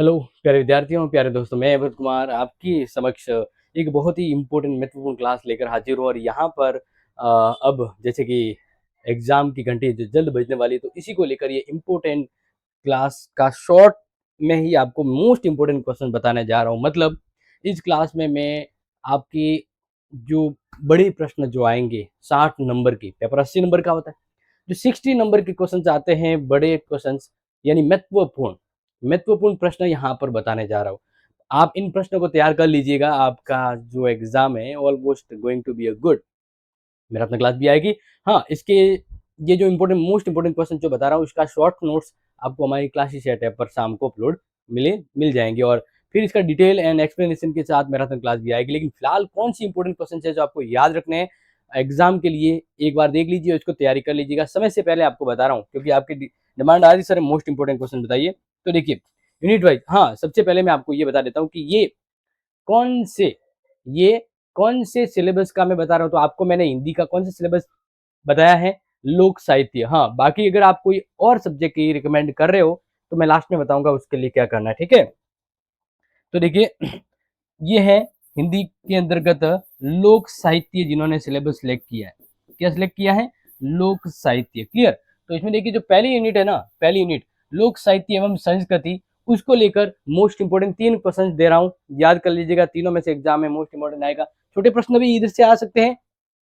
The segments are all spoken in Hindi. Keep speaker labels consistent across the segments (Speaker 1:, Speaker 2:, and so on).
Speaker 1: हेलो प्यारे विद्यार्थियों, प्यारे दोस्तों, मैं अमित कुमार आपकी समक्ष एक बहुत ही इम्पोर्टेंट महत्वपूर्ण क्लास लेकर हाजिर हूँ। और यहाँ पर अब जैसे कि एग्ज़ाम की घंटी जो जल्द बजने वाली है, तो इसी को लेकर ये इम्पोर्टेंट क्लास का शॉर्ट में ही आपको मोस्ट इम्पोर्टेंट क्वेश्चन बताने जा रहा हूँ। मतलब इस क्लास में मैं आपकी जो बड़े प्रश्न जो आएँगे 60 नंबर के, पेपर 80 नंबर का होता है। जो 60 नंबर के क्वेश्चंस आते हैं, बड़े क्वेश्चंस यानी महत्वपूर्ण महत्वपूर्ण प्रश्न यहाँ पर बताने जा रहा हूँ। आप इन प्रश्नों को तैयार कर लीजिएगा, आपका जो एग्जाम है almost going to be a good. Marathon class भी आएगी। हाँ, इसके ये जो इम्पोर्टेंट मोस्ट इम्पोर्टेंट क्वेश्चन जो बता रहा हूँ, इसका शॉर्ट नोट्स आपको हमारी क्लासेस या टैब पर शाम को अपलोड मिल जाएंगे। और फिर इसका डिटेल एंड एक्सप्लेनेशन के साथ मैराथन क्लास भी आएगी। लेकिन फिलहाल कौन सी इंपॉर्टेंट क्वेश्चन है जो आपको याद रखने हैं एग्जाम के लिए, एक बार देख लीजिए और इसको तैयारी कर लीजिएगा। समय से पहले आपको बता रहा हूँ क्योंकि आपकी डिमांड आ रही, सर मोस्ट इंपॉर्टेंट क्वेश्चन बताइए। तो देखिए, यूनिट वाइज, हाँ, सबसे पहले मैं आपको ये बता देता हूँ कि कौन से ये कौन से सिलेबस का मैं बता रहा हूँ। तो आपको मैंने हिंदी का कौन सा सिलेबस बताया है? लोक साहित्य। हाँ, बाकी अगर आप कोई और सब्जेक्ट की रिकमेंड कर रहे हो तो मैं लास्ट में बताऊंगा उसके लिए क्या करना है, ठीक है। तो देखिए, ये है हिंदी के अंतर्गत लोक साहित्य, जिन्होंने सिलेबस सिलेक्ट किया है। क्या सिलेक्ट किया है? लोक साहित्य। क्लियर। तो इसमें देखिए, जो पहली यूनिट है ना, पहली यूनिट लोक साहित्य एवं संस्कृति, उसको लेकर मोस्ट इंपोर्टेंट 3 क्वेश्चन दे रहा हूं। याद कर लीजिएगा, तीनों में से एग्जाम में मोस्ट इंपोर्टेंट आएगा। छोटे प्रश्न भी इधर से आ सकते हैं,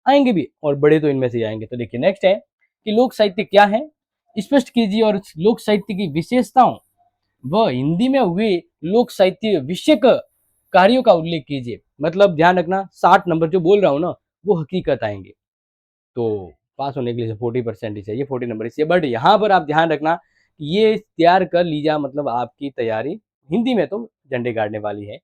Speaker 1: आएंगे भी, और बड़े तो इनमें से आएंगे। तो देखिए, नेक्स्ट है कि लोक साहित्य क्या है, स्पष्ट कीजिए, और लोक साहित्य की विशेषताओं व हिंदी में हुए लोक साहित्य विषयक कार्यों का उल्लेख कीजिए। मतलब ध्यान रखना, 60 नंबर जो बोल रहा हूं ना, वो हकीकत आएंगे। तो पास होने के लिए 40% ही चाहिए, 40 नंबर ही चाहिए। बट यहाँ पर आप ध्यान रखना, ये तैयार कर लीजिए, मतलब आपकी तैयारी हिंदी में तो झंडे गाड़ने वाली है।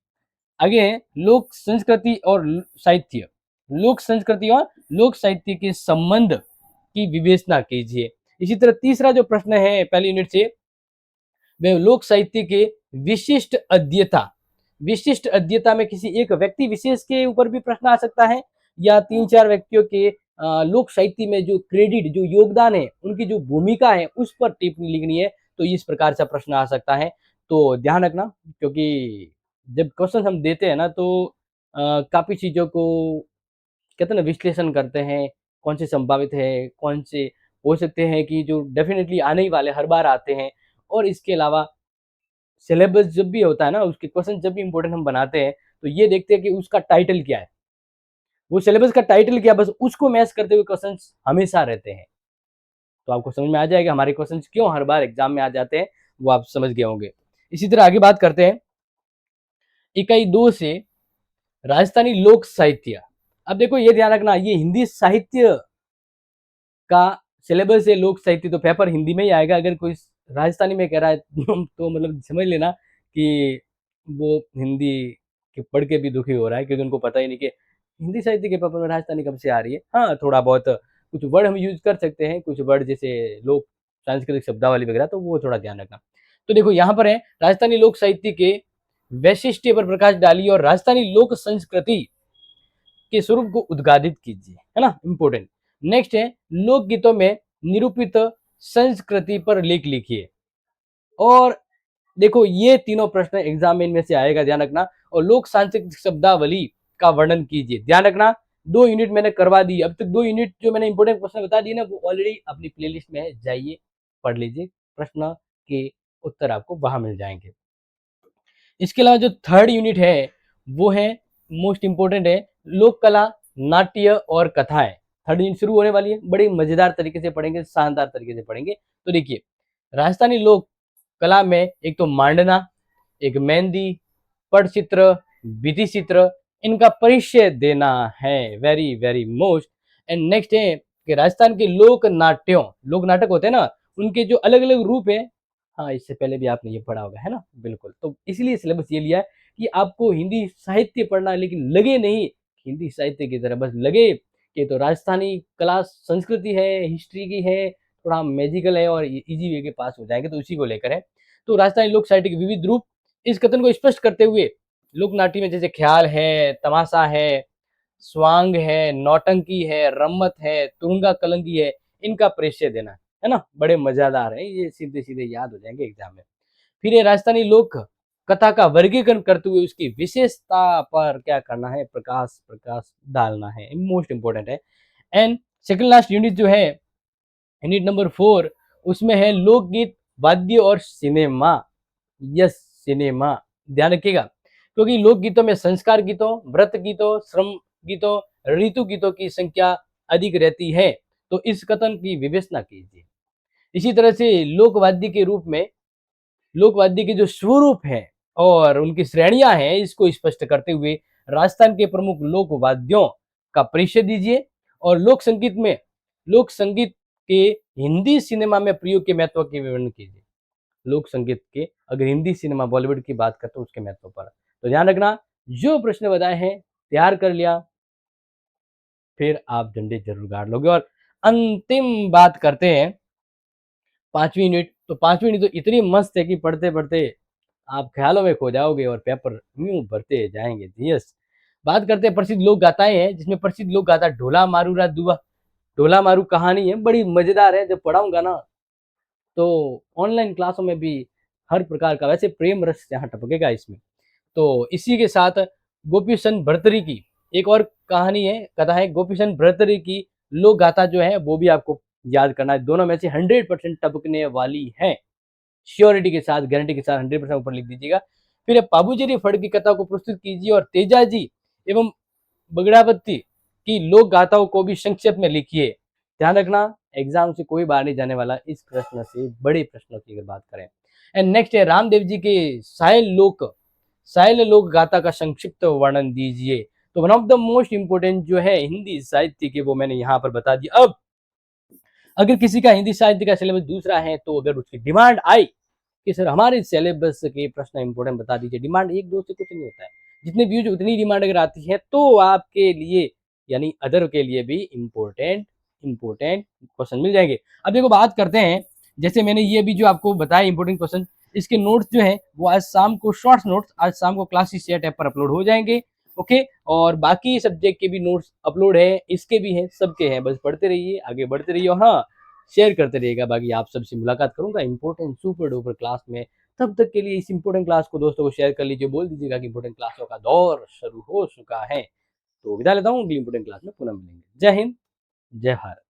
Speaker 1: आगे है लोक संस्कृति और साहित्य। लोक संस्कृति और लोक साहित्य के संबंध की विवेचना कीजिए। इसी तरह तीसरा जो प्रश्न है पहली यूनिट से, वह लोक साहित्य के विशिष्ट अध्ययता। विशिष्ट अध्ययता में किसी एक व्यक्ति विशेष के ऊपर भी प्रश्न आ सकता है, या 3-4 व्यक्तियों के लोक साहित्य में जो क्रेडिट, जो योगदान है, उनकी जो भूमिका है, उस पर टिप्पणी लिखनी है। तो इस प्रकार से प्रश्न आ सकता है। तो ध्यान रखना, क्योंकि जब क्वेश्चन हम देते हैं ना, तो काफी चीजों को कहते हैं ना, विश्लेषण करते हैं, कौन से संभावित है, कौन से हो सकते हैं कि जो डेफिनेटली आने ही वाले, हर बार आते हैं। और इसके अलावा सिलेबस जब भी होता है ना, उसके क्वेश्चन जब भी इंपॉर्टेंट हम बनाते हैं, तो ये देखते हैं कि उसका टाइटल क्या है, वो सिलेबस का टाइटल क्या, बस उसको मैच करते हुए क्वेश्चन हमेशा रहते हैं। तो आपको समझ में आ जाएगा हमारे क्वेश्चन क्यों हर बार एग्जाम में आ जाते हैं, वो आप समझ गए होंगे। इसी तरह आगे बात करते हैं इकाई 2 से, राजस्थानी लोक साहित्य। अब देखो, ये ध्यान रखना, ये हिंदी साहित्य का सिलेबस है। लोक साहित्य तो पेपर हिंदी में ही आएगा। अगर कोई राजस्थानी में कह रहा है तो मतलब समझ लेना कि वो हिंदी के पढ़ के भी दुखी हो रहा है, क्योंकि उनको पता ही नहीं कि हिंदी साहित्य के पेपर में राजस्थानी कब से आ रही है। हाँ, थोड़ा बहुत कुछ वर्ड हम यूज कर सकते हैं, कुछ वर्ड जैसे लोक सांस्कृतिक शब्दावली वगैरह, तो वो थोड़ा ध्यान रखना। तो देखो, यहाँ पर है राजस्थानी लोक साहित्य के वैशिष्ट्य पर प्रकाश डालिए और राजस्थानी लोक संस्कृति के स्वरूप को उद्घाटित कीजिए, है ना, इंपॉर्टेंट। नेक्स्ट है लोकगीतों में निरूपित संस्कृति पर लेख लिखिए। और देखो, ये तीनों प्रश्न एग्जाम में इनमें से आएगा, ध्यान रखना। और लोक सांस्कृतिक शब्दावली का वर्णन कीजिए। ध्यान रखना, 2 यूनिट मैंने करवा दी। अब तक 2 यूनिट जो मैंने इंपॉर्टेंट प्रश्न बता दिए ना, वो ऑलरेडी अपनी प्लेलिस्ट में है, जाइए पढ़ लीजिए, प्रश्न के उत्तर आपको वहां मिल जाएंगे। इसके अलावा जो थर्ड यूनिट है, वो है मोस्ट इंपोर्टेंट है, लोक कला, नाट्य और कथाएं। थर्ड यूनिट शुरू होने वाली है, बड़ी मजेदार तरीके से पढ़ेंगे, शानदार तरीके से पढ़ेंगे। तो देखिए, राजस्थानी लोक कला में एक तो मांडना, एक मेहंदी, पटचित्र, विधि चित्र, इनका परिचय देना है, very very most. And next है कि राजस्थान के लोक नाट्यों, लोक नाटक होते हैं ना, उनके जो अलग अलग रूप है। हाँ, इससे पहले भी आपने ये पढ़ा होगा, है ना, बिल्कुल। तो इसलिए सिलेबस ये लिया है कि आपको हिंदी साहित्य पढ़ना है, लेकिन लगे नहीं हिंदी साहित्य की तरह, बस लगे कि तो राजस्थानी कला संस्कृति है, हिस्ट्री की है, थोड़ा मैजिकल है और इजी वे के पास हो जाएंगे। तो इसी को लेकर है। तो राजस्थानी लोक साहित्य के विविध रूप, इस कथन को स्पष्ट करते हुए लोक नाट्य में जैसे ख्याल है, तमाशा है, स्वांग है, नौटंकी है, रम्मत है, तुंगा कलंगी है, इनका परिचय देना है ना, बड़े मजेदार है ये, सीधे सीधे याद हो जाएंगे एग्जाम में। फिर ये राजस्थानी लोक कथा का वर्गीकरण करते हुए उसकी विशेषता पर क्या करना है, प्रकाश प्रकाश डालना है, मोस्ट इंपॉर्टेंट है। एंड सेकंड लास्ट यूनिट जो है, यूनिट नंबर 4, उसमें है लोकगीत, वाद्य और सिनेमा। यस, सिनेमा, ध्यान रखिएगा, क्योंकि लोकगीतों में संस्कार गीतों, व्रत गीतों, श्रम गीतों, ऋतु गीतों की संख्या अधिक रहती है, तो इस कथन की विवेचना कीजिए। इसी तरह से लोकवाद्य के रूप में, लोकवाद्य के जो स्वरूप हैं और उनकी श्रेणियां हैं, इसको स्पष्ट करते हुए राजस्थान के प्रमुख लोक वाद्यों का परिचय दीजिए। और लोक संगीत में, लोक संगीत के हिंदी सिनेमा में प्रयोग के महत्व के विवरण कीजिए। लोक संगीत के, अगर हिंदी सिनेमा बॉलीवुड की बात करते हैं उसके महत्व पर, तो ध्यान रखना, जो प्रश्न बताए हैं तैयार कर लिया, फिर आप झंडे जरूर गाड़ लोगे। और अंतिम बात करते हैं 5वीं यूनिट। तो 5वीं यूनिट तो इतनी मस्त है कि पढ़ते पढ़ते आप ख्यालों में खो जाओगे और पेपर यूं भरते जाएंगे। यस, बात करते हैं प्रसिद्ध लोक गाथाएं हैं, जिसमें प्रसिद्ध लोक गाथा ढोला मारूरा दुआ, ढोला मारू कहानी है, बड़ी मजेदार है। जब पढ़ाऊंगा ना तो ऑनलाइन क्लासों में भी हर प्रकार का, वैसे प्रेम रस यहाँ टपकेगा इसमें। तो इसी के साथ गोपीचंद भर्तरी की एक और कहानी है, कथा है, गोपीचंद भर्तरी की लोक गाथा जो है वो भी आपको याद करना है। दोनों में से 100% टपकने वाली है, श्योरिटी के साथ, गारंटी के साथ 100% ऊपर लिख दीजिएगा। फिर बाबूजी फड़ की कथा को प्रस्तुत कीजिए और तेजाजी एवं बगड़ावती की लोक गाथाओं को भी संक्षेप में लिखिए। ध्यान रखना, एग्जाम से कोई बाहर नहीं जाने वाला इस प्रश्न से, बड़े प्रश्नों की अगर बात करें। एंड नेक्स्ट है रामदेव जी के सायल लोक गाथा का संक्षिप्त वर्णन दीजिए। तो one of the most important जो है हिंदी साहित्य के, वो मैंने यहाँ पर बता दिया। अब अगर किसी का हिंदी साहित्य का सिलेबस दूसरा है, तो अगर उसकी डिमांड आई कि सर हमारे सिलेबस के प्रश्न इंपोर्टेंट बता दीजिए, डिमांड एक दो से कुछ नहीं होता है, जितने व्यूज उतनी डिमांड अगर आती है तो आपके लिए, यानी अदर के लिए भी इंपोर्टेंट इंपोर्टेंट क्वेश्चन मिल जाएंगे। अब देखो बात करते हैं, जैसे मैंने ये भी जो आपको बताया इंपोर्टेंट क्वेश्चन, इसके नोट्स जो है वो आज शाम को, शॉर्ट्स नोट्स आज शाम को क्लासेस शेयर टैब पर अपलोड हो जाएंगे। ओके, और बाकी सब्जेक्ट के भी नोट्स अपलोड है, इसके भी हैं, सबके हैं, बस पढ़ते रहिए, आगे बढ़ते रहिए, और हाँ, शेयर करते रहिएगा। बाकी आप सबसे मुलाकात करूंगा इंपोर्टेंट सुपर डुपर क्लास में। तब तक के लिए इस इंपोर्टेंट क्लास को दोस्तों को शेयर कर लीजिए, बोल दीजिएगा कि इंपोर्टेंट क्लासों का दौर शुरू हो चुका है। तो विदा लेता हूँ, अगली इंपोर्टेंट क्लास में पुनः मिलेंगे। जय हिंद, जय भारत।